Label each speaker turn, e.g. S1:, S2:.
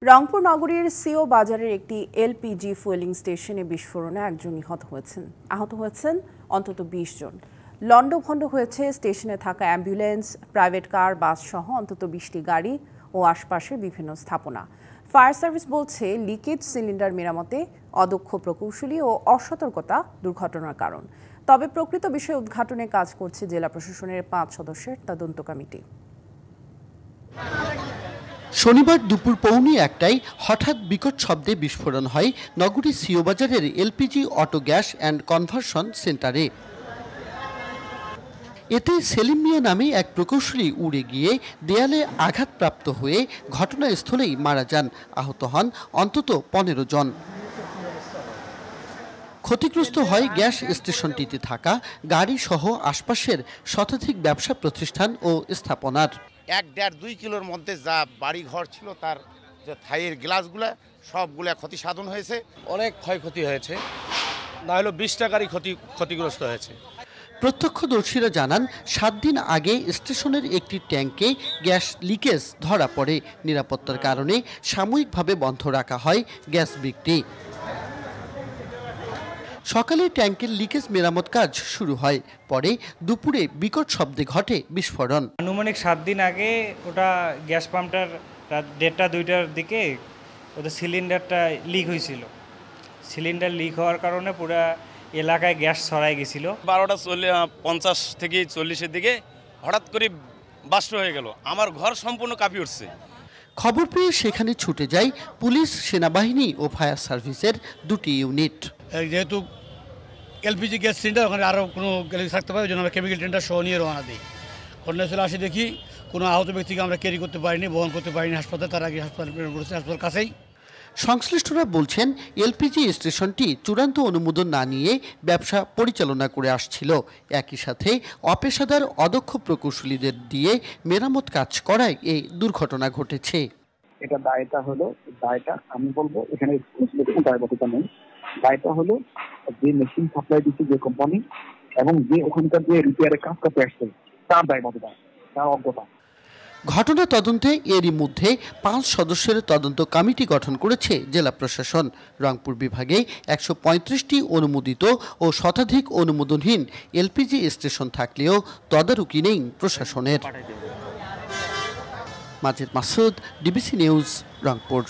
S1: রংপুর নগরীর সিও বাজারের একটি এলপিজি ফুয়েলিং স্টেশনে বিস্ফোরণে একজন আহত হয়েছেন অন্তত ২০ জন। লণ্ডভণ্ড হয়েছে স্টেশনে থাকা অ্যাম্বুলেন্স, প্রাইভেট কার, বাস সহ অন্তত ২০টি গাড়ি ও আশপাশের বিভিন্ন স্থাপনা। ফায়ার সার্ভিস বলছে, লিকেজ সিলিন্ডার মেরামতে অদক্ষ প্রকৌশলী ও অসতর্কতা দুর্ঘটনার কারণ। তবে প্রকৃত বিষয়ে উদ্ঘাটনে কাজ করছে জেলা প্রশাসনের ৫ সদস্যের তদন্ত কমিটি।
S2: শনিবার দুপুর ১:১টায় হঠাৎ বিকট শব্দে বিস্ফোরণ হয় নগরীর সিও বাজারের LPG auto gas and conversion সেন্টারে। এতে সেলিম মিয়া নামে এক প্রকৌশলী উড়ে গিয়ে দেয়ালে আঘাতপ্রাপ্ত হয়ে ঘটনাস্থলেই মারা যান। আহত হন অন্তত ১৫ জন। ক্ষতিগ্রস্ত হয় গ্যাস স্টেশনটিতে থাকা গাড়ি সহ আশপাশের শতাধিক ব্যবসা প্রতিষ্ঠান ও স্থাপনার।
S3: ১-১.৫-২ কিলোর মধ্যে যা বাড়ি ঘর ছিল তার যে থাইয়ের গ্লাসগুলা সবগুলা ক্ষতি সাধন হয়েছে।
S4: অনেক ক্ষয়ক্ষতি হয়েছে, না হলেও ২০ টাকারই ক্ষতিগ্রস্ত হয়েছে।
S2: প্রত্যক্ষদর্শীরা জানান, ৭ দিন আগে স্টেশনের একটি ট্যাঙ্কে গ্যাস লিকেজ ধরা পড়ে। নিরাপত্তার কারণে সাময়িকভাবে বন্ধ রাখা হয় গ্যাস বিক্রি। সকালে ট্যাঙ্কের লিকেজ মেরামত কাজ শুরু হয়, পরে দুপুরে বিকট শব্দে ঘটে বিস্ফোরণ।
S5: আনুমানিক ৭ দিন আগে ওটা গ্যাস পাম্পটার রাত ১:৩০-২টার দিকে ওদের সিলিন্ডারটা লিক হয়েছিল। সিলিন্ডার লিক হওয়ার কারণে পুরো এলাকায় গ্যাস ছড়াই গেছিল।
S4: ১২:৫০ থেকে ৪০-এর দিকে হঠাৎ করে বাস্ট হয়ে গেল, আমার ঘর সম্পূর্ণ কাঁপিয়ে উঠছে।
S2: খবর পেয়ে সেখানে ছুটে যায় পুলিশ, সেনাবাহিনী ও ফায়ার সার্ভিসের ২টি ইউনিট।
S6: যেহেতু এলপিজি গ্যাস সিলিন্ডার, ওখানে আরও কোনো গ্যাস থাকতে পারে, ওই জন্য আমরা কেমিক্যাল টেন্ডার সহ নিয়ে রওনা দিই। ঘটনাস্থলে আসে দেখি কোনো আহত ব্যক্তিকে আমরা ক্যারি করতে পারিনি, বহন করতে পারিনি হাসপাতালে। তার আগে হাসপাতাল কাছেই।
S2: সংশ্লিষ্টরা বলছেন, এলপিজি স্টেশনটি চূড়ান্ত অনুমোদন না নিয়ে ব্যবসা পরিচালনা করে আসছিল। একই সাথে অপেশাদার অদক্ষ প্রকৌশলীদের দিয়ে মেরামত কাজ করায় এই দুর্ঘটনা ঘটেছে।
S7: এটা দায়টা আমি বলবো এখানে কোনো দায়বদ্ধতা নেই। দায়টা হলো যে মেশিন সাপ্লাই দিচ্ছে যে কোম্পানি এবং যে ওখানকার যে রিপেয়ারের কাজ করতে আসছে তার দায়বদ্ধতা, তার অজ্ঞতা।
S2: ঘটনা তদন্তে এরই মধ্যে ৫ সদস্যের তদন্ত কমিটি গঠন করেছে জেলা প্রশাসন। রংপুর বিভাগে ১৩৫টি অনুমোদিত ও শতাধিক অনুমোদনহীন এলপিজি স্টেশন থাকলেও তদারকি নেই প্রশাসনের। Majed Masud, DBC news, Rangpur.